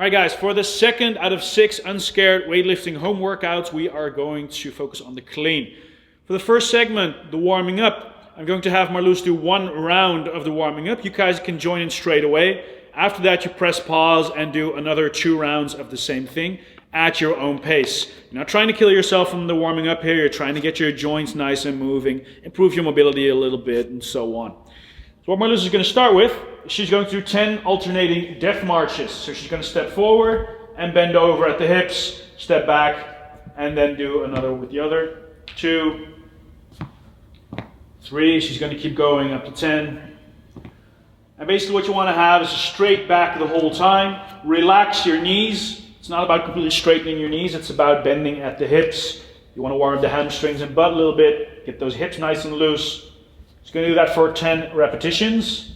Alright guys, for the second out of 6 UnScared weightlifting home workouts, we are going to focus on the clean. For the first segment, the warming up, I'm going to have Marloes do 1 round of the warming up. You guys can join in straight away. After that, you press pause and do another 2 rounds of the same thing at your own pace. You're not trying to kill yourself from the warming up here. You're trying to get your joints nice and moving, improve your mobility a little bit, and so on. So what Marloes is going to start with, she's going to do 10 alternating death marches. So she's going to step forward and bend over at the hips, step back, and then do another with the other. 2, 3, she's going to keep going up to 10. And basically what you want to have is a straight back the whole time. Relax your knees. It's not about completely straightening your knees, it's about bending at the hips. You want to warm up the hamstrings and butt a little bit, get those hips nice and loose. Just going to do that for 10 repetitions.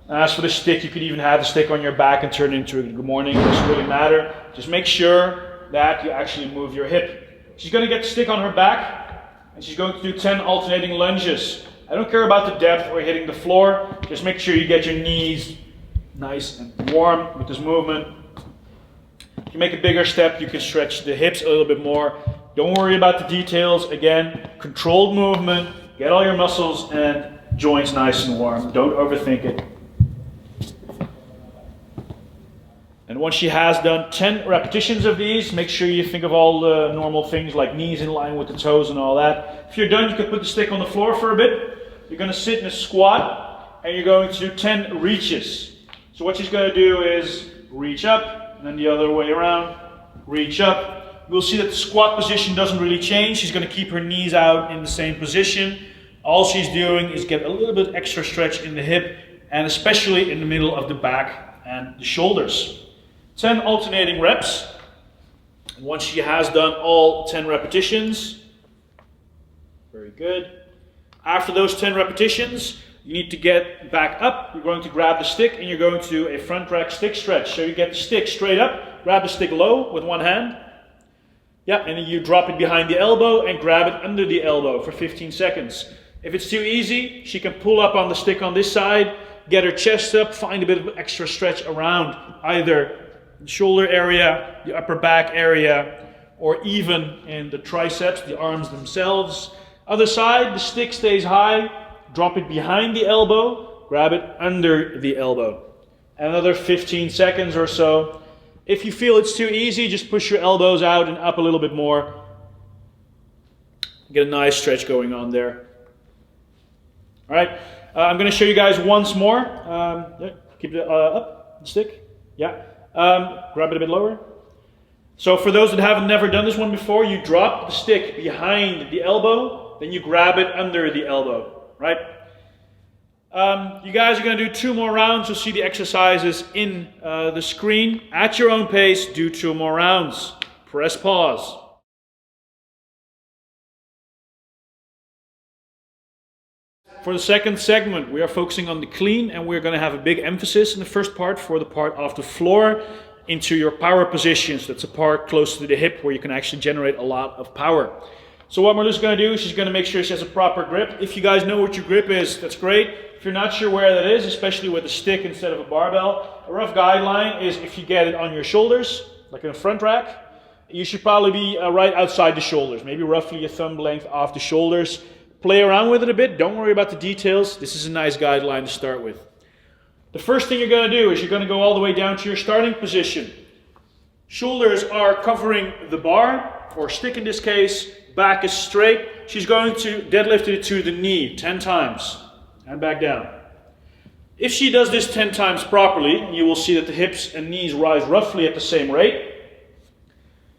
As for the stick, you could even have the stick on your back and turn it into a good morning. It doesn't really matter. Just make sure that you actually move your hip. She's going to get the stick on her back and she's going to do 10 alternating lunges. I don't care about the depth or hitting the floor. Just make sure you get your knees nice and warm with this movement. If you make a bigger step, you can stretch the hips a little bit more. Don't worry about the details. Again, controlled movement. Get all your muscles and joints nice and warm. Don't overthink it. And once she has done 10 repetitions of these, make sure you think of all the normal things like knees in line with the toes and all that. If you're done, you can put the stick on the floor for a bit. You're going to sit in a squat and you're going to do 10 reaches. So what she's going to do is reach up and then the other way around, reach up. We'll see that the squat position doesn't really change. She's going to keep her knees out in the same position. All she's doing is get a little bit extra stretch in the hip and especially in the middle of the back and the shoulders. 10 alternating reps. And once she has done all 10 repetitions, very good. After those 10 repetitions, you need to get back up. You're going to grab the stick and you're going to do a front rack stick stretch. So you get the stick straight up, grab the stick low with one hand. Yeah, and then you drop it behind the elbow and grab it under the elbow for 15 seconds. If it's too easy, she can pull up on the stick on this side, get her chest up, find a bit of extra stretch around either the shoulder area, the upper back area, or even in the triceps, the arms themselves. Other side, the stick stays high, drop it behind the elbow, grab it under the elbow. Another 15 seconds or so. If you feel it's too easy, just push your elbows out and up a little bit more. Get a nice stretch going on there. All right, I'm going to show you guys once more. Keep it up, the stick. Yeah, grab it a bit lower. So for those that haven't never done this one before, you drop the stick behind the elbow, then you grab it under the elbow, right? You guys are going to do 2 more rounds. You'll see the exercises in the screen. At your own pace, do 2 more rounds. Press pause. For the second segment, we are focusing on the clean and we're going to have a big emphasis in the first part for the part off the floor into your power positions. That's a part close to the hip where you can actually generate a lot of power. So what Marloes is going to do, she's going to make sure she has a proper grip. If you guys know what your grip is, that's great. If you're not sure where that is, especially with a stick instead of a barbell, a rough guideline is if you get it on your shoulders, like in a front rack, you should probably be right outside the shoulders, maybe roughly a thumb length off the shoulders. Play around with it a bit, don't worry about the details. This is a nice guideline to start with. The first thing you're going to do is you're going to go all the way down to your starting position. Shoulders are covering the bar, or stick in this case, back is straight. She's going to deadlift it to the knee 10 times. And back down. If she does this 10 times properly, you will see that the hips and knees rise roughly at the same rate.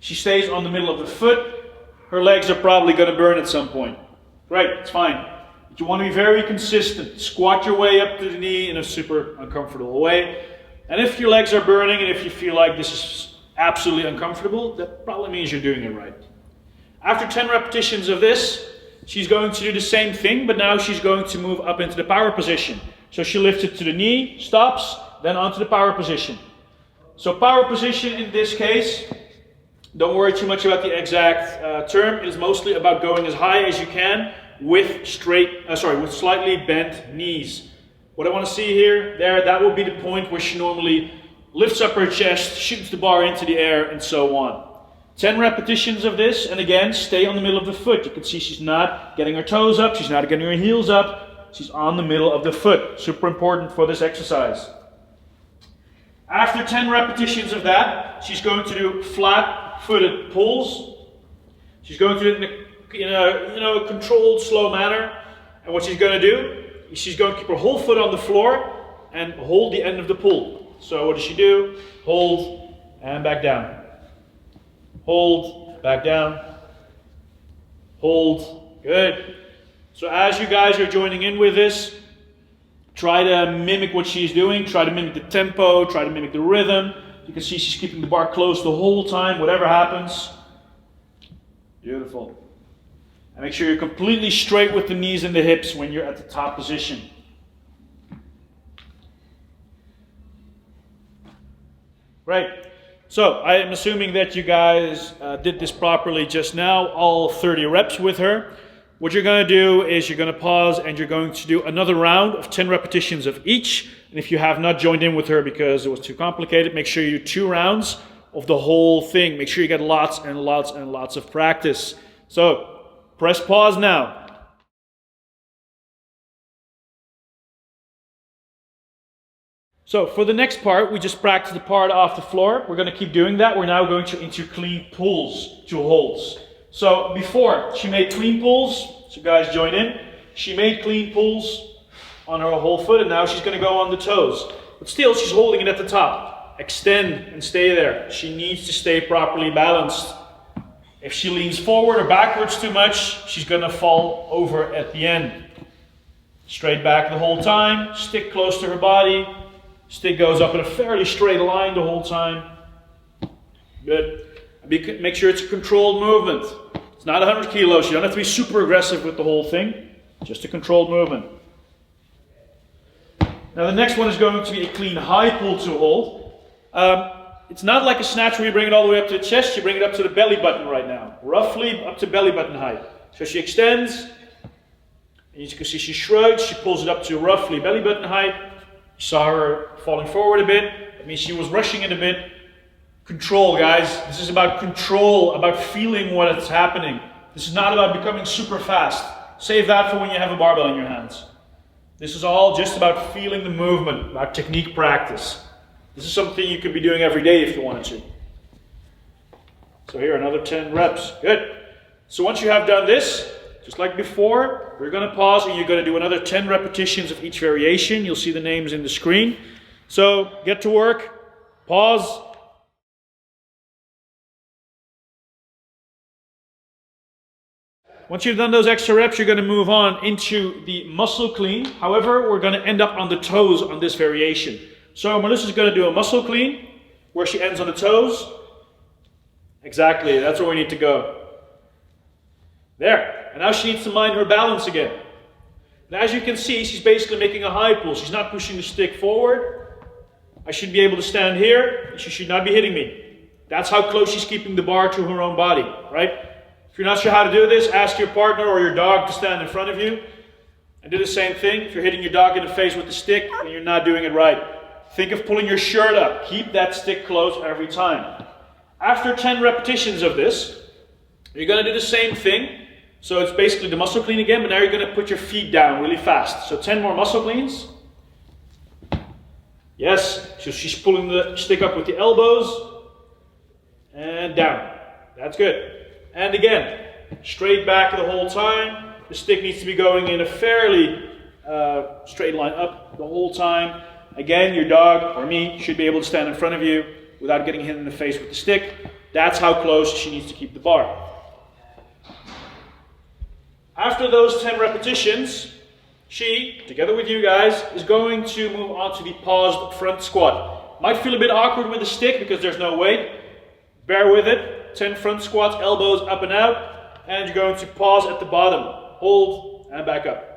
She stays on the middle of the foot. Her legs are probably going to burn at some point. Right, it's fine. But you want to be very consistent. Squat your way up to the knee in a super uncomfortable way. And if your legs are burning and if you feel like this is absolutely uncomfortable, that probably means you're doing it right. After 10 repetitions of this, she's going to do the same thing, but now she's going to move up into the power position. So she lifts it to the knee, stops, then onto the power position. So power position in this case, don't worry too much about the exact term. It is mostly about going as high as you can with slightly bent knees. What I want to see here, that will be the point where she normally lifts up her chest, shoots the bar into the air, and so on. 10 repetitions of this, and again, stay on the middle of the foot. You can see she's not getting her toes up, she's not getting her heels up, she's on the middle of the foot. Super important for this exercise. After 10 repetitions of that, she's going to do flat-footed pulls. She's going to do it in a controlled, slow manner. And what she's going to do is she's going to keep her whole foot on the floor and hold the end of the pull. So what does she do? Hold and back down. Hold, back down. Hold. Good. So as you guys are joining in with this, try to mimic what she's doing. Try to mimic the tempo. Try to mimic the rhythm. You can see she's keeping the bar close the whole time, whatever happens. Beautiful. And make sure you're completely straight with the knees and the hips when you're at the top position. Great. So I am assuming that you guys did this properly just now, all 30 reps with her. What you're going to do is you're going to pause and you're going to do another round of 10 repetitions of each. And if you have not joined in with her because it was too complicated, make sure you do 2 rounds of the whole thing. Make sure you get lots and lots and lots of practice. So press pause now. So for the next part, we just practiced the part off the floor. We're going to keep doing that. We're now going into clean pulls to holds. So before, she made clean pulls. So guys, join in. She made clean pulls on her whole foot, and now she's going to go on the toes. But still, she's holding it at the top. Extend and stay there. She needs to stay properly balanced. If she leans forward or backwards too much, she's going to fall over at the end. Straight back the whole time. Stick close to her body. Stick goes up in a fairly straight line the whole time. Good. Make sure it's a controlled movement. It's not 100 kilos. You don't have to be super aggressive with the whole thing. Just a controlled movement. Now the next one is going to be a clean high pull to hold. It's not like a snatch where you bring it all the way up to the chest. You bring it up to the belly button right now. Roughly up to belly button height. So she extends. And you can see she shrugs. She pulls it up to roughly belly button height. You saw her falling forward a bit. That means she was rushing it a bit. Control, guys. This is about control, about feeling what is happening. This is not about becoming super fast. Save that for when you have a barbell in your hands. This is all just about feeling the movement, about technique practice. This is something you could be doing every day if you wanted to. So here, another 10 reps. Good. So once you have done this, just like before, we're going to pause and you're going to do another 10 repetitions of each variation. You'll see the names in the screen. So get to work, pause. Once you've done those extra reps, you're going to move on into the muscle clean. However, we're going to end up on the toes on this variation. So Melissa's going to do a muscle clean where she ends on the toes. Exactly, that's where we need to go. There. And now she needs to mind her balance again. And as you can see, she's basically making a high pull. She's not pushing the stick forward. I should be able to stand here. She should not be hitting me. That's how close she's keeping the bar to her own body, right? If you're not sure how to do this, ask your partner or your dog to stand in front of you. And do the same thing. If you're hitting your dog in the face with the stick, then you're not doing it right. Think of pulling your shirt up. Keep that stick close every time. After 10 repetitions of this, you're going to do the same thing. So it's basically the muscle clean again, but now you're going to put your feet down really fast. So 10 more muscle cleans. Yes, so she's pulling the stick up with the elbows. And down. That's good. And again, straight back the whole time. The stick needs to be going in a fairly straight line up the whole time. Again, your dog or me should be able to stand in front of you without getting hit in the face with the stick. That's how close she needs to keep the bar. After those 10 repetitions, she, together with you guys, is going to move on to the paused front squat. Might feel a bit awkward with the stick because there's no weight. Bear with it. 10 front squats, elbows up and out. And you're going to pause at the bottom. Hold and back up.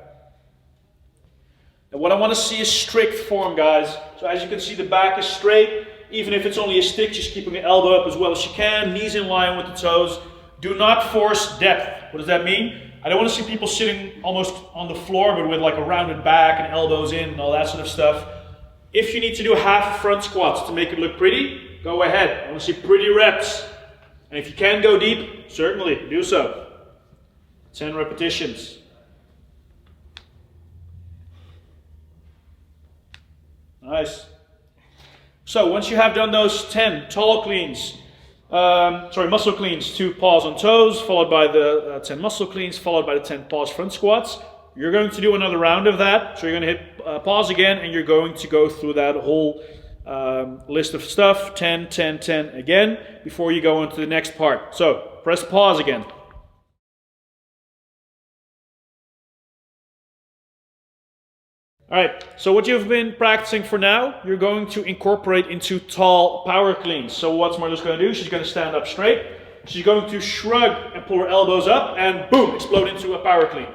And what I want to see is strict form, guys. So as you can see, the back is straight. Even if it's only a stick, just keeping the elbow up as well as you can. Knees in line with the toes. Do not force depth. What does that mean? I don't want to see people sitting almost on the floor, but with like a rounded back and elbows in and all that sort of stuff. If you need to do half front squats to make it look pretty, go ahead. I want to see pretty reps. And if you can go deep, certainly do so. 10 repetitions. Nice. So once you have done those 10 tall cleans, muscle cleans, 2 pause on toes, followed by the 10 muscle cleans, followed by the 10 pause front squats, you're going to do another round of that. So you're going to hit pause again, and you're going to go through that whole list of stuff, 10, 10, 10 again, before you go into the next part. So press pause again. Alright, so what you've been practicing for now, you're going to incorporate into tall power cleans. So what's Marloes going to do? She's going to stand up straight. She's going to shrug and pull her elbows up and boom, explode into a power clean.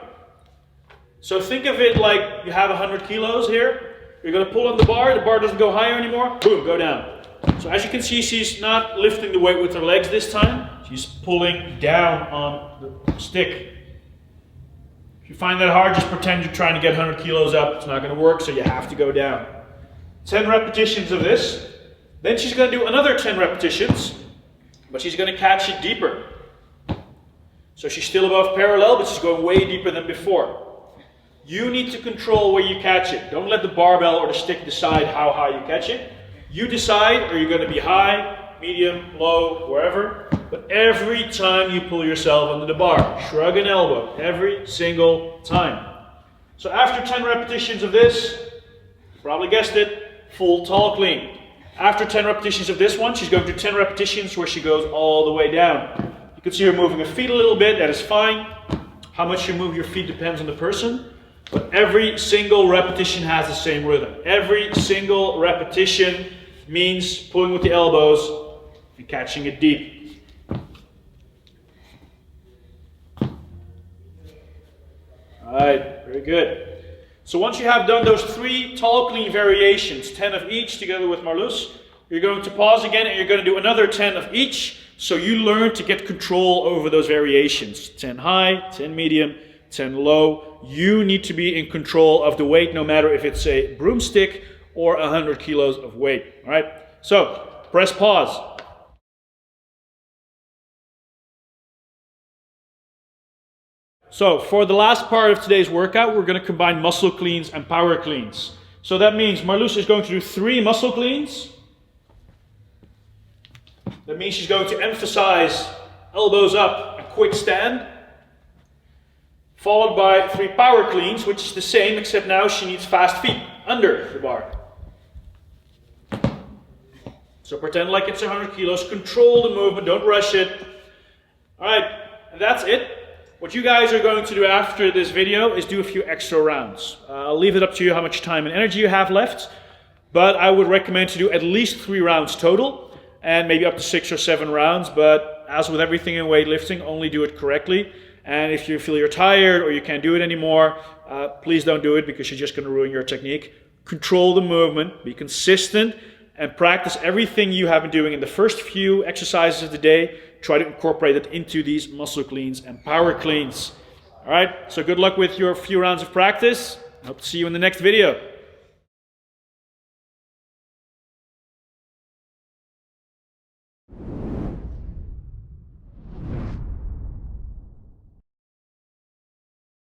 So think of it like you have 100 kilos here. You're going to pull on the bar doesn't go higher anymore, boom, go down. So as you can see, she's not lifting the weight with her legs this time. She's pulling down on the stick. If you find that hard, just pretend you're trying to get 100 kilos up. It's not going to work, so you have to go down. 10 repetitions of this. Then she's going to do another 10 repetitions, but she's going to catch it deeper. So she's still above parallel, but she's going way deeper than before. You need to control where you catch it. Don't let the barbell or the stick decide how high you catch it. You decide, are you going to be high, medium, low, wherever. But every time you pull yourself under the bar, shrug an elbow, every single time. So after 10 repetitions of this, you probably guessed it, full tall clean. After 10 repetitions of this one, she's going to do 10 repetitions where she goes all the way down. You can see her moving her feet a little bit, that is fine. How much you move your feet depends on the person. But every single repetition has the same rhythm. Every single repetition means pulling with the elbows and catching it deep. Alright, very good. So once you have done those 3 tall clean variations, 10 of each together with Marloes, you're going to pause again and you're going to do another 10 of each, so you learn to get control over those variations. 10 high, 10 medium, 10 low. You need to be in control of the weight, no matter if it's a broomstick or 100 kilos of weight. Alright, so press pause. So for the last part of today's workout, we're going to combine muscle cleans and power cleans. So that means Marloes is going to do 3 muscle cleans. That means she's going to emphasize elbows up and quick stand. Followed by 3 power cleans, which is the same, except now she needs fast feet under the bar. So pretend like it's 100 kilos, control the movement, don't rush it. Alright, and that's it. What you guys are going to do after this video is do a few extra rounds. I'll leave it up to you how much time and energy you have left, but I would recommend to do at least 3 rounds total, and maybe up to 6 or 7 rounds, but as with everything in weightlifting, only do it correctly. And if you feel you're tired or you can't do it anymore, please don't do it, because you're just going to ruin your technique. Control the movement, be consistent, and practice everything you have been doing in the first few exercises of the day. Try to incorporate it into these muscle cleans and power cleans. Alright, so good luck with your few rounds of practice. I hope to see you in the next video.